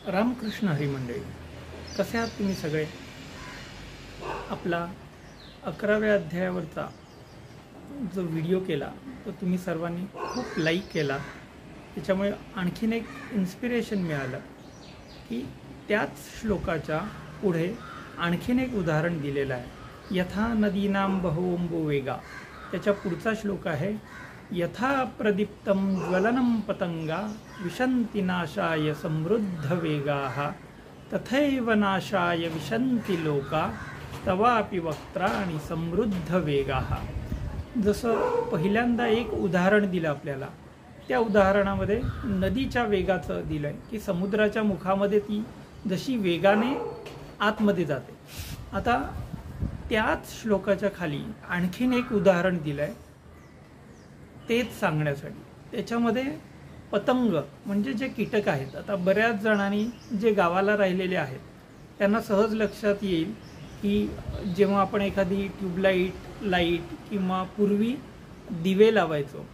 रामकृष्ण हरी मंडळी, कसे आहात तुम्ही सगळे? आपला 11व्या अध्यायावरचा जो व्हिडिओ केला तो तुम्ही सर्वांनी खूप लाईक केला. त्याच्यामुळे आणखीन एक इन्स्पिरेशन मिळालं की त्याच श्लोकाच्या पुढे आणखीन एक उदाहरण दिलेलं आहे. यथा नदीनां बहवोंबो वेगा, त्याच्या पुढचा श्लोक आहे यथा प्रदीप्तं ज्वलनं पतंगा विशन्ति नाशाय समृद्ध वेगाः तथैव नाशाय विशन्ति लोका तवापि वक्त्राणि समृद्ध वेगाः. जसं पहिल्यांदा एक उदाहरण दिलं आपल्याला, त्या उदाहरणामध्ये नदीच्या वेगाचं दिलं आहे की समुद्राच्या मुखामध्ये ती जशी वेगाने आतमध्ये जाते. आता त्याच श्लोकाच्या खाली आणखीन एक उदाहरण दिलं आहे तेच सांगण्यासाठी. त्याच्यामध्ये पतंग म्हणजे जे कीटक आहेत. आता बऱ्याच जणांनी जे गावाला राहिलेले आहेत त्यांना सहज लक्षात येईल की जेव्हा आपण एखादी ट्यूबलाईट लाईट किंवा पूर्वी दिवे लावायचो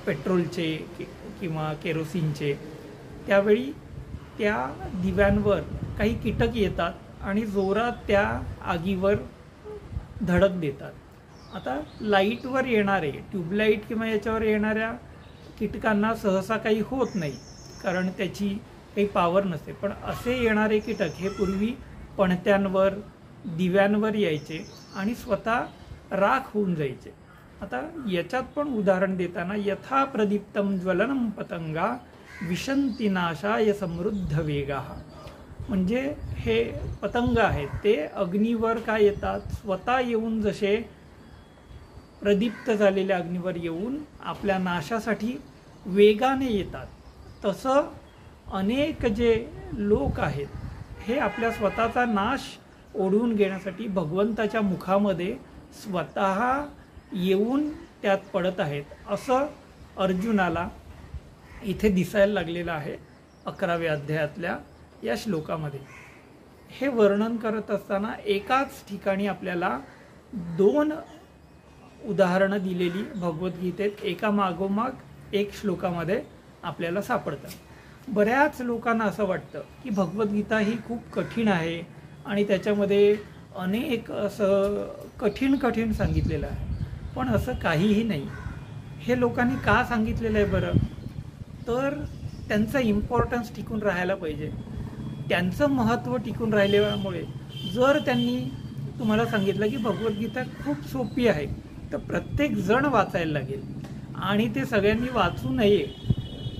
पेट्रोलचे किंवा केरोसिनचे, त्यावेळी त्या दिव्यांवर काही कीटक येतात आणि जोरात त्या आगीवर धडक देतात. आता लाईटवर येणारे ट्यूबलाईट किंवा याच्यावर येणाऱ्या कीटकांना सहसा काही होत नाही कारण त्याची काही पॉवर नसते, पण असे येणारे कीटक हे पूर्वी पणत्यांवर दिव्यांवर यायचे आणि स्वतः राख होऊन जायचे. आता याच्यात पण उदाहरण देताना यथा प्रदीप्तं ज्वलनं पतंगा विशन्ति नाशाय समृद्ध वेगाः, म्हणजे हे पतंग आहेत ते अग्नीवर काय येतात, स्वतः येऊन जसे प्रदीप्त झालेल्या अग्नीवर येऊन आपल्या नाशासाठी वेगाने येतात, तसं अनेक जे लोक आहेत हे आपल्या स्वतःचा नाश ओढवून घेण्यासाठी भगवंताच्या मुखामध्ये स्वतः येऊन त्यात पडत आहेत, असं अर्जुनाला इथे दिसायला लागलेलं आहे 11व्या अध्यायातल्या या श्लोकामध्ये. हे वर्णन करत असताना एकाच ठिकाणी आपल्याला दोन उदाहरणं दिलेली भगवद्गीतेत एका मागोमाग एक श्लोकामध्ये आपल्याला सापडतात. बऱ्याच लोकांना असं वाटतं की भगवद्गीता ही खूप कठीण आहे आणि त्याच्यामध्ये अनेक असं कठीण सांगितलेलं आहे, पण असं काहीही नाही. हे लोकांनी का सांगितलेलं आहे बरं? तर त्यांचं इम्पॉर्टन्स टिकून राहायला पाहिजे, त्यांचं महत्त्व टिकून राहिल्यामुळे. जर त्यांनी तुम्हाला सांगितलं की भगवद्गीता खूप सोपी आहे तर प्रत्येक जण वाचायला लागेल आणि ते सगळ्यांनी वाचू नये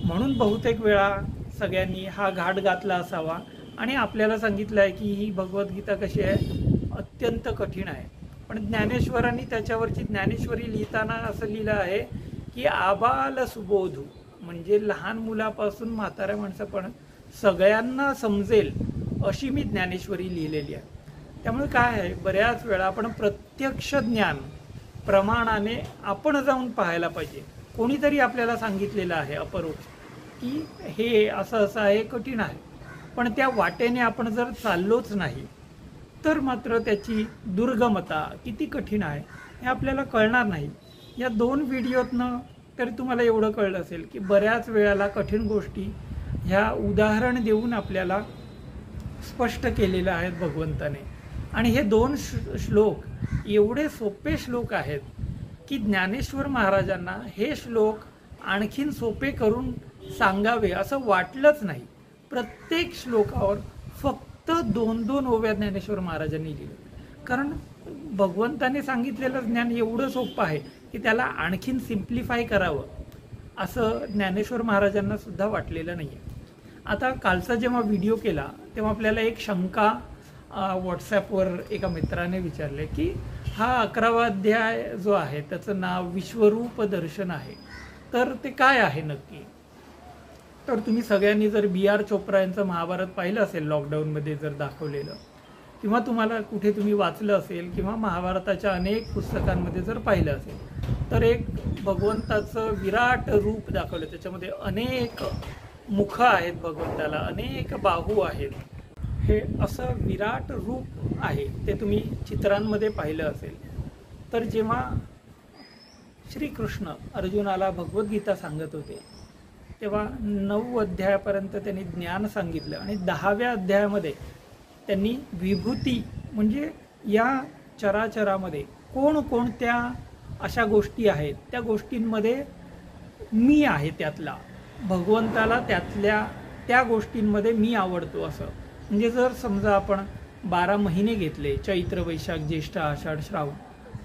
म्हणून बहुतेक वेळा सगळ्यांनी हा घाट घातला असावा आणि आपल्याला सांगितलं आहे की ही भगवद्गीता कशी आहे, अत्यंत कठीण आहे. पण ज्ञानेश्वरांनी त्याच्यावरची ज्ञानेश्वरी लिहिताना असं लिहिलं आहे की आबाल सुबोधू, म्हणजे लहान मुलापासून म्हाताऱ्या माणसं पण सगळ्यांना समजेल अशी मी ज्ञानेश्वरी लिहिलेली आहे. त्यामुळे काय आहे, बऱ्याच वेळा आपण प्रत्यक्ष ज्ञान प्रमाणाने आपण जाऊन पाहायला पाहिजे. कोणीतरी आपल्याला सांगितलेलं आहे अपरोक्ष की हे असं असं आहे, कठीण आहे, पण त्या वाटेने आपण जर चाललोच नाही तर मात्र त्याची दुर्गमता किती कठीण आहे हे आपल्याला कळणार नाही. या दोन व्हिडिओतनं तरी तुम्हाला एवढं कळलं असेल की बऱ्याच वेळेला कठीण गोष्टी ह्या उदाहरण देऊन आपल्याला स्पष्ट केलेल्या आहेत भगवंताने. आणि हे दोन श्लोक एवढे सोपे श्लोक आहेत की ज्ञानेश्वर महाराजांना हे श्लोक आणखीन सोपे करून सांगावे असं वाटलंच नाही. प्रत्येक श्लोकावर फक्त 2-2 ओव्या ज्ञानेश्वर महाराजांनी लिहिल्या, कारण भगवंताने सांगितलेलं ज्ञान एवढं सोपं आहे की त्याला आणखीन सिम्प्लिफाय करावं असं ज्ञानेश्वर महाराजांना सुद्धा वाटलेलं नाही आहे. आता कालचा जेव्हा व्हिडिओ केला तेव्हा आपल्याला एक शंका व्हॉट्सॲपवर एका मित्राने विचारले की हा 11वा अध्याय जो आहे त्याचं नाव विश्वरूप दर्शन आहे, तर ते काय आहे नक्की? तर तुम्ही सगळ्यांनी जर B.R. चोप्रा यांचं महाभारत पाहिलं असेल लॉकडाऊनमध्ये जर दाखवलेलं, किंवा तुम्हाला कुठे तुम्ही वाचलं असेल किंवा महाभारताच्या अनेक पुस्तकांमध्ये जर पाहिलं असेल, तर एक भगवंताचं विराट रूप दाखवलं. त्याच्यामध्ये अनेक मुख आहेत भगवंताला, अनेक बाहू आहेत. हे असं विराट रूप आहे ते तुम्ही चित्रांमध्ये पाहिलं असेल. तर जेव्हा श्रीकृष्ण अर्जुनाला भगवद्गीता सांगत होते तेव्हा 9 अध्यायापर्यंत त्यांनी ज्ञान सांगितलं आणि 10व्या अध्यायामध्ये त्यांनी विभूती म्हणजे या चराचरामध्ये कोणकोणत्या अशा गोष्टी आहेत, त्या गोष्टींमध्ये मी आहे, त्यातला भगवंताला त्या गोष्टींमध्ये मी आवडतो असं. म्हणजे जर समजा आपण 12 महिने घेतले, चैत्र वैशाख ज्येष्ठ आषाढ श्रावण,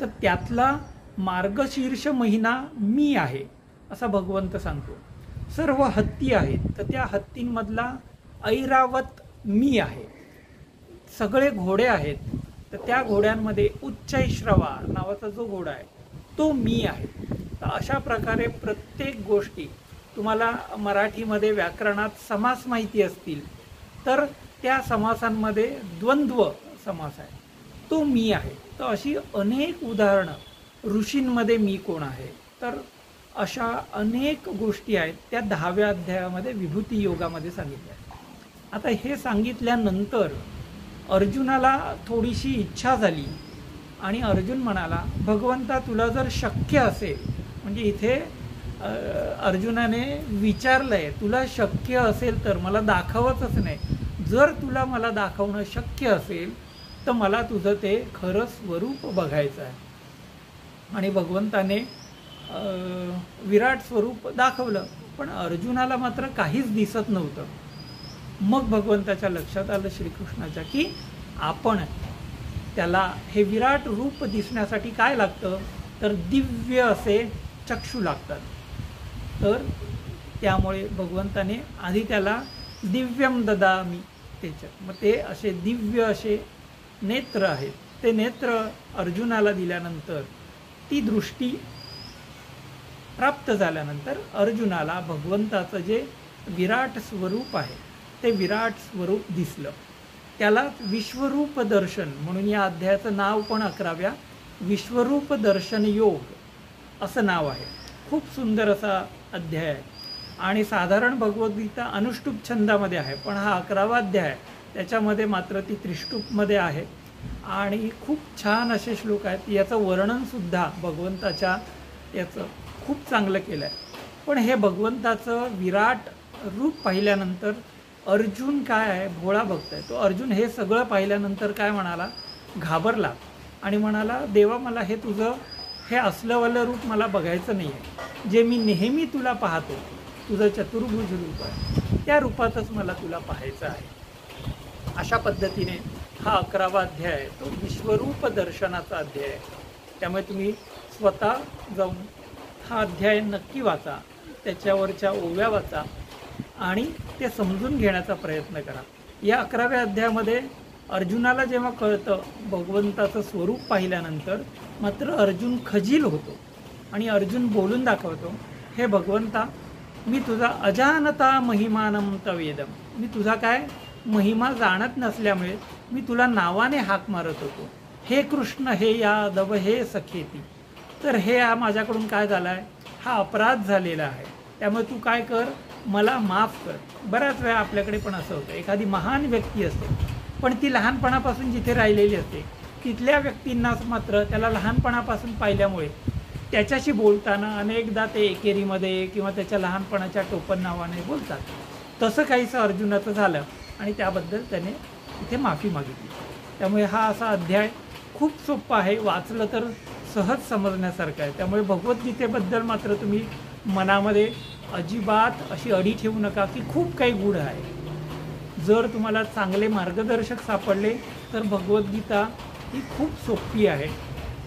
तर त्यातला मार्गशीर्ष महिना मी आहे असा भगवंत सांगतो. सर्व हत्ती आहेत तर त्या हत्तींमधला ऐरावत मी आहे. सगळे घोडे आहेत तर त्या घोड्यांमध्ये उच्चैश्रवा नावाचा जो घोडा आहे तो मी आहे. तर अशा प्रकारे प्रत्येक गोष्टी तुम्हाला मराठीमध्ये व्याकरणात समास माहिती असतील तर त्या समासांमध्ये द्वंद्व समास आहे, तो मी आहे. तर अशी अनेक उदाहरणं ऋषींमध्ये मी कोण आहे, तर अशा अनेक गोष्टी आहेत त्या 10व्या अध्यायामध्ये विभूती योगामध्ये सांगितल्या. आता हे सांगितल्यानंतर अर्जुनाला थोडीशी इच्छा झाली आणि अर्जुन म्हणाला, भगवंता तुला जर शक्य असेल, म्हणजे इथे अर्जुनाने विचारलंय, तुला शक्य असेल तर मला दाखवतच नाही, जर तुला मला दाखवणं शक्य असेल तर मला तुझं ते खरं स्वरूप बघायचं आहे. आणि भगवंताने विराट स्वरूप दाखवलं, पण अर्जुनाला मात्र काहीच दिसत नव्हतं. मग भगवंताच्या लक्षात आलं श्रीकृष्णाच्या की आपण त्याला हे विराट रूप दिसण्यासाठी काय लागतं, तर दिव्य असे चक्षु लागतात. तर त्यामुळे भगवंताने आधी त्याला दिव्यम ददामी त्याच्यात, मग ते असे दिव्य असे नेत्र आहेत, ते नेत्र अर्जुनाला दिल्यानंतर ती दृष्टी प्राप्त झाल्यानंतर अर्जुनाला भगवंताचं जे विराट स्वरूप आहे ते विराट स्वरूप दिसलं. त्याला विश्वरूप दर्शन म्हणून या अध्यायाचं नाव पण 11व्या विश्वरूप दर्शन योग असं नाव आहे. खूप सुंदर असा अध्याय आहे आणि साधारण भगवद्गीता अनुष्टुप छंदामध्ये आहे, पण हा 11वा अध्याय आहे त्याच्यामध्ये मात्र ती त्रिष्टुपमध्ये आहे आणि खूप छान असे श्लोक आहेत. याचं वर्णनसुद्धा भगवंताच्या याचं खूप चांगलं केलं आहे. पण हे भगवंताचं विराट रूप पाहिल्यानंतर अर्जुन काय आहे, भोळा भक्त आहे, तो अर्जुन हे सगळं पाहिल्यानंतर काय म्हणाला, घाबरला आणि म्हणाला, देवा मला हे तुझं हे असलंवालं रूप मला बघायचं नाही आहे, जे मी नेहमी तुला पाहतो, तुझं चतुर्भुज रूप आहे, त्या रूपातच मला तुला पाहायचं आहे. अशा पद्धतीने हा 11वा अध्याय आहे तो विश्वरूप दर्शनाचा अध्याय आहे. त्यामुळे तुम्ही स्वतः जाऊन हा अध्याय नक्की वाचा, त्याच्यावरच्या ओव्या वाचा आणि ते समजून घेण्याचा प्रयत्न करा. या 11व्या अध्यायामध्ये अर्जुनाला जेव्हा कळतं भगवंताचं स्वरूप पाहिल्यानंतर मात्र अर्जुन खजील होतो आणि अर्जुन बोलून दाखवतो, हे भगवंता मी तुझा अजानता महिमानम तवेदम, मी तुझा काय महिमा जाणत नसल्यामुळे मी तुला नावाने हाक मारत होतो, हे कृष्ण हे यादव हे सखेती. तर हे माझ्याकडून काय झालं आहे, हा अपराध झालेला आहे, त्यामुळे तू काय कर, मला माफ कर. बऱ्याच वेळा आपल्याकडे पण असं होतं, एखादी महान व्यक्ती असते पण ती लहानपणापासून जिथे राहिलेली असते तिथल्या व्यक्तींनाच मात्र त्याला लहानपणापासून पाहिल्यामुळे त्याच्याशी बोलताना अनेकदा ते एकेरीमध्ये किंवा त्याच्या लहानपणाच्या टोपण नावाने बोलतात. तसं काहीसं अर्जुनाचं झालं आणि त्याबद्दल त्याने इथे माफी मागितली. त्यामुळे हा असा अध्याय खूप सोपा आहे, वाचलं तर सहज समजण्यासारखं आहे. त्यामुळे भगवद्गीतेबद्दल मात्र तुम्ही मनामध्ये अजिबात अशी अडी ठेवू नका की खूप काही गूढ आहे. जर तुम्हाला चांगले मार्गदर्शक सापडले तर भगवद्गीता ही खूप सोपी आहे.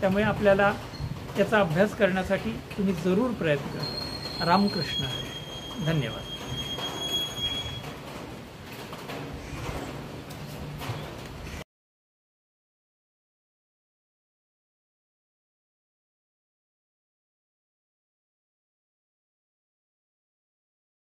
त्यामुळे आपल्याला त्याचा अभ्यास करण्यासाठी तुम्ही जरूर प्रयत्न करा. रामकृष्ण हरी. धन्यवाद.